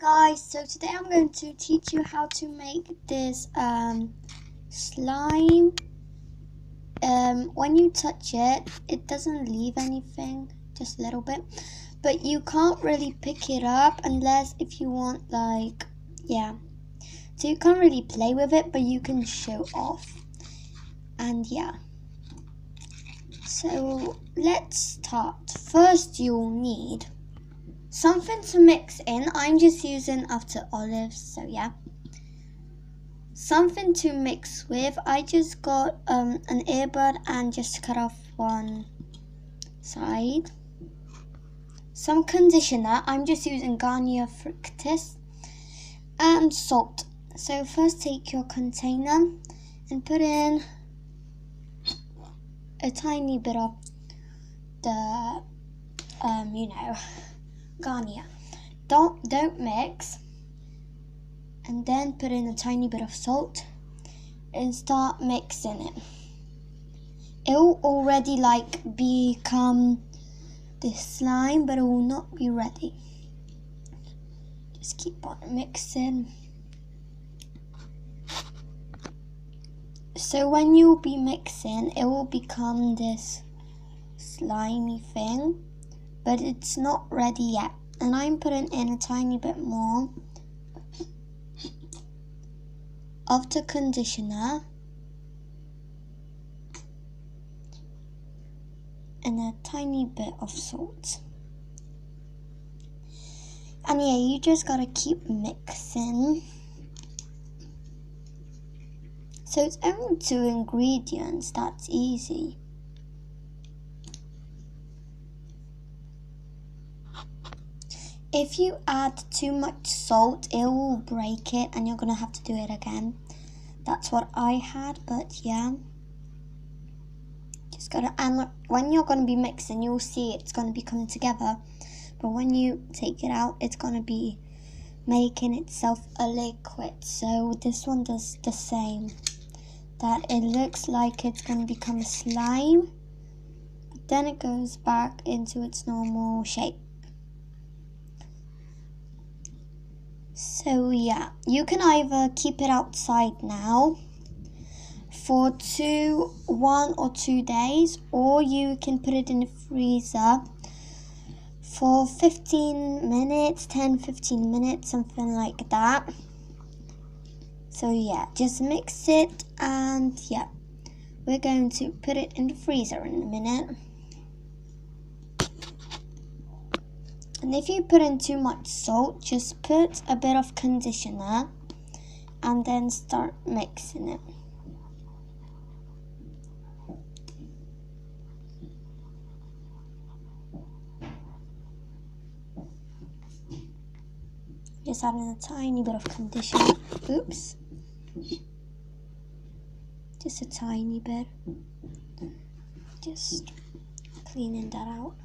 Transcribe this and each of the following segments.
guys, so today I'm going to teach you how to make this slime. When you touch it, it doesn't leave anything, just a little bit, but you can't really pick it up unless if you want, like, yeah, so you can't really play with it, but you can show off. And yeah, so let's start. First you'll need something to mix in. I'm just using after olives, so yeah. Something to mix with. I just got an earbud and just cut off one side. Some conditioner. I'm just using Garnier Fructis. And salt. So first take your container and put in a tiny bit of the Garnier. Don't mix, and then put in a tiny bit of salt and start mixing it. It will already become this slime, but it will not be ready. Just keep on mixing. So when you'll be mixing, it will become this slimy thing, but it's not ready yet. And I'm putting in a tiny bit more of the conditioner and a tiny bit of salt. And yeah, you just gotta keep mixing. So it's only 2 ingredients, that's easy. If you add too much salt, it will break it and you're gonna have to do it again. That's what I had, but yeah. Just gotta, and when you're gonna be mixing, you'll see it's gonna be coming together. But when you take it out, it's gonna be making itself a liquid. So this one does the same. That it looks like it's gonna become a slime, but then it goes back into its normal shape. So yeah, you can either keep it outside now for 1 or 2 days, or you can put it in the freezer for 15 minutes, 10-15 minutes, something like that. So yeah, just mix it, and yeah, we're going to put it in the freezer in a minute. And if you put in too much salt, just put a bit of conditioner and then start mixing it. Just adding a tiny bit of conditioner. Oops. Just a tiny bit. Just cleaning that out.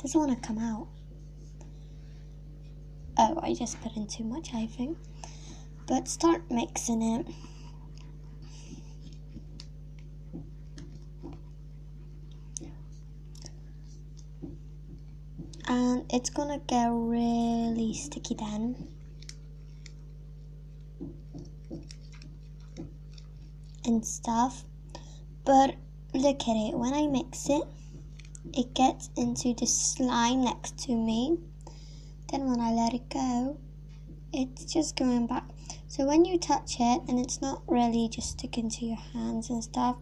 Doesn't want to come out. Oh, I just put in too much, I think. But start mixing it. And it's gonna get really sticky then. And stuff. But look at it, when I mix it, it gets into the slime next to me. Then when I let it go, it's just going back. So when you touch it and it's not really just sticking to your hands and stuff,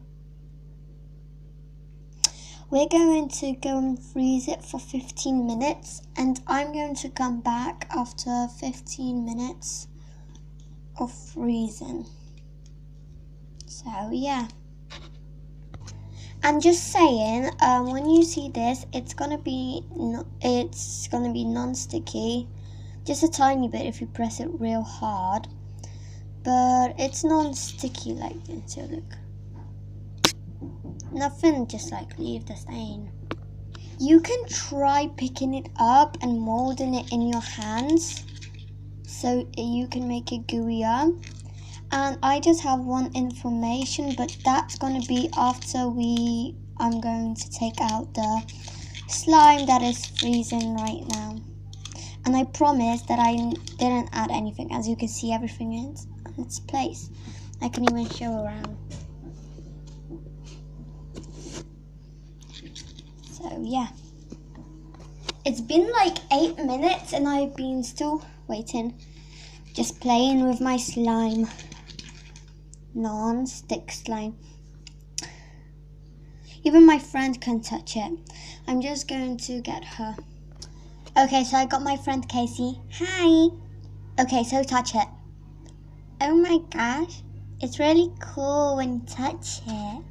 we're going to go and freeze it for 15 minutes, and I'm going to come back after 15 minutes of freezing. So yeah. And just saying, when you see this, it's gonna be non-sticky, just a tiny bit if you press it real hard, but it's non-sticky like this. So look, nothing, just leave the stain. You can try picking it up and molding it in your hands, so you can make it gooier. And I just have one information, but that's gonna be after I'm going to take out the slime that is freezing right now. And I promise that I didn't add anything. As you can see, everything is in its place. I can even show around. So yeah. It's been like 8 minutes and I've been still waiting. Just playing with my slime. Non-stick slime. Even my friend can touch it. I'm just going to get her. Okay, so I got my friend Casey. Hi. Okay, so touch it. Oh my gosh. It's really cool when you touch it.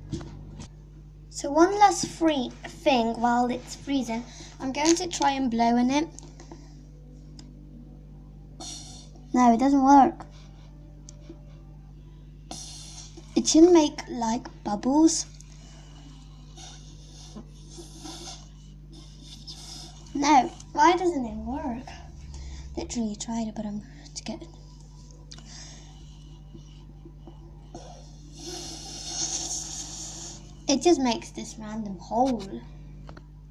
So one last thing while it's freezing. I'm going to try and blow in it. No, it doesn't work. It should make like bubbles. No, why doesn't it work? Literally tried it, but I'm going to get it. It just makes this random hole.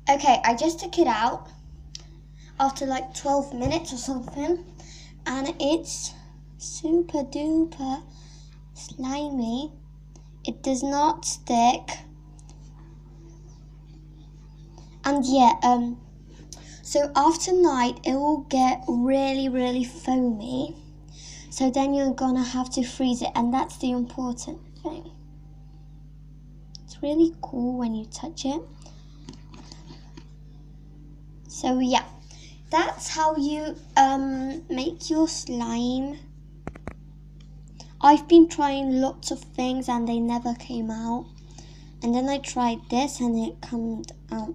Okay, I just took it out after like 12 minutes or something. And it's super duper slimy. It does not stick. And yeah, so after night it will get really foamy. So then you're gonna have to freeze it, and that's the important thing. It's really cool when you touch it. So yeah, that's how you make your slime. I've been trying lots of things and they never came out. And then I tried this and it came out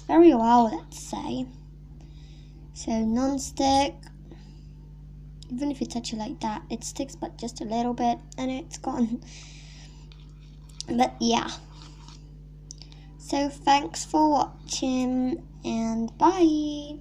very well, let's say. So non-stick. Even if you touch it like that, it sticks but just a little bit and it's gone. But yeah. So thanks for watching and bye.